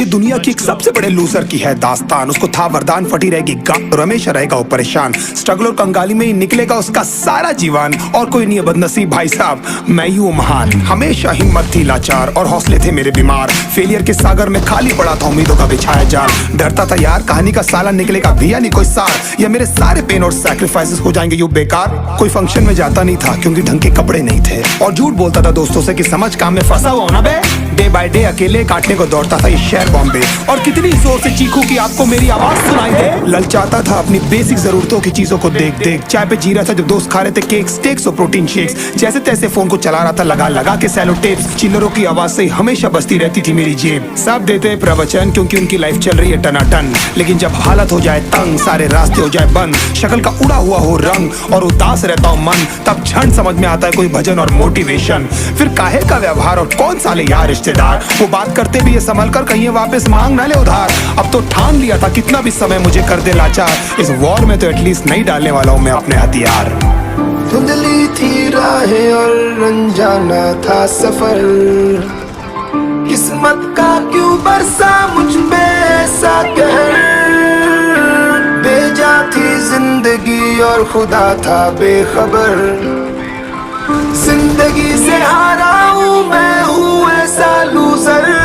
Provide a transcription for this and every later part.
दुनिया की एक सबसे बड़े लूजर की है दास्तान। उसको था वरदान, फटी रहेगी हमेशा रहेगा वो परेशान। स्ट्रगल और कंगाली में ही निकलेगा उसका सारा जीवन। और कोई नहीं है बदनसीब भाई साहब, मैं ही हूँ महान। हमेशा हिम्मत थी लाचार और हौसले थे मेरे बीमार। फेलियर के सागर में खाली पड़ा था उम्मीदों का बिछाया जाल। डरता था यार कहानी का साला निकलेगा भी या नहीं कोई सार, या मेरे सारे पेन और सैक्रिफाइसेस हो जाएंगे यूं बेकार। कोई फंक्शन में जाता नहीं था क्योंकि ढंग के कपड़े नहीं थे, और झूठ बोलता था दोस्तों से कि समझ काम में फंसा हुआ ना बे। डे बाय डे अकेले काटने को दौड़ता था ये शहर बॉम्बे। और कितनी जोर से चीखूं कि आपको मेरी आवाज सुनाई दे। ललचाता था अपनी बेसिक जरूरतों की चीजों को देख देख। चाय पे जी रहा था जब दोस्त खा रहे थे केक, स्टेक्स और प्रोटीन शेक्स। जैसे तैसे फोन को चला रहा था लगा लगा के सैलो टेप्स। चिल्लरों की आवाज से हमेशा बजती रहती थी मेरी जेब। सब देते प्रवचन क्योंकि उनकी लाइफ चल रही है टनाटन, लेकिन जब हालत हो जाए तंग, सारे रास्ते हो जाए बंद, शक्ल का उड़ा हुआ हो रंग और उदास रहता हूँ मन, तब क्षण समझ में आता है कोई भजन और मोटिवेशन। फिर काहे का व्यवहार और कौन साले यार रिश्तेदार, वो बात करते भी ये संभल कर कहीं वापस मांग ना ले उधार। अब तो ठान लिया था कितना भी समय मुझे कर दे लाचार, इस वॉर में तो एटलीस्ट नहीं डालने वाला हूँ मैं अपने हथियार। धुंधली थी राहें और अनजाना था सफर, किस्मत का क्यों बरसा मुझ पे ऐसा कहर। बेजा थी जिंदगी और खुदा था बेखबर, जिंदगी से हारा हूँ मैं, हूँ ऐसा लूजर।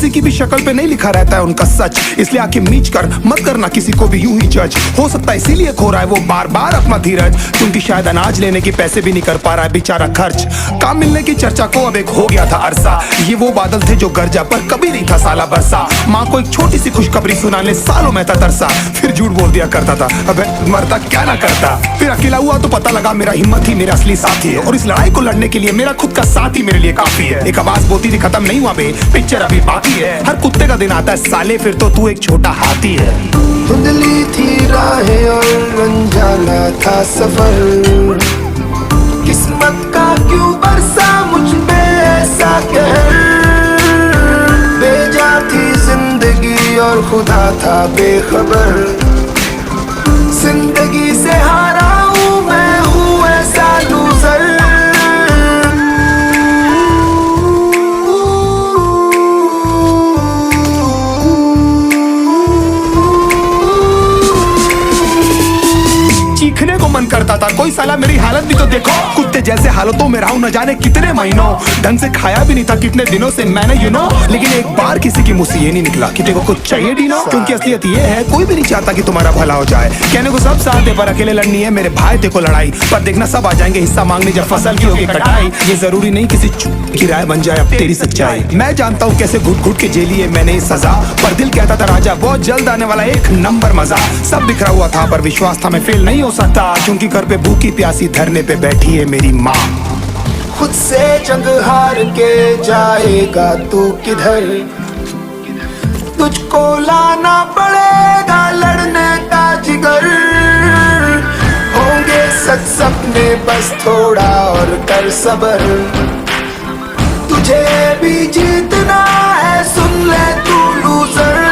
की भी शक्ल पे नहीं लिखा रहता है उनका सच, इसलिए आके मीच कर मत करना किसी को भी यूं ही जज। हो सकता है इसीलिए खो रहा है वो बार बार अपना धीरज, क्योंकि शायद अनाज लेने के पैसे भी नहीं कर पा रहा है बेचारा खर्च। काम मिलने की चर्चा को अब एक हो गया था अरसा, ये वो बादल थे जो गरजा पर कभी नहीं था साला बरसा। माँ को एक छोटी सी खुशखबरी सुनाने सालों में था तरसा, फिर झूठ बोल दिया करता था अबे मरता क्या ना करता। फिर अकेला हुआ तो पता लगा मेरा हिम्मत ही मेरा असली साथी है, और इस लड़ाई को लड़ने के लिए मेरा खुद का साथ ही मेरे लिए काफी है। एक आवाज बोलती थी खत्म नहीं हुआ बे, पिक्चर अभी बाकी है। हर कुत्ते का दिन आता है साले, फिर तो तू एक छोटा हाथी है। धुंधली थी राहें और अनजाना था सफर, किस्मत का क्यों बरसा मुझ पे ऐसा कहर। बेजा थी जिंदगी और खुदा था बेखबर, जिंदगी से हारा हूँ मैं, हूँ ऐसा लूजर। चीखने को मन करता था, कोई साला मेरी हालत भी तो देखो। कुत्ते जैसे हालतों में रहा हूं न जाने कितने महीनों, ढंग से खाया भी नहीं था कितने दिनों से मैंने लेकिन एक बार किसी की मुंह से ये नहीं निकला कि तेरे को कुछ चाहिए डीनो। क्योंकि असलियत ये है कोई भी नहीं चाहता कि तुम्हारा भला हो जाए। कहने को सब साथ है पर अकेले लड़नी है मेरे भाई, देखो लड़ाई पर देखना सब आ जाएंगे हिस्सा मांगने जब फसल की होगी कटाई। ये जरूरी नहीं किसी की राय बन जाए अब तेरी सच्चाई। मैं जानता हूँ कैसे घुट घुट के झेली है मैंने सजा, पर दिल कहता था राजा बहुत जल्द आने वाला एक नंबर मजा। सब बिखरा हुआ था पर विश्वास था मैं फेल नहीं हो सकता, क्योंकि घर पे भूखी प्यासी धरने पे बैठी है मेरी माँ। खुद से जंग हार के जाएगा तू किधर, तुझको लाना पड़ेगा लड़ने का जिगर। होंगे सच सपने बस थोड़ा और कर सबर, तुझे भी जीतना है सुन ले तू लूजर।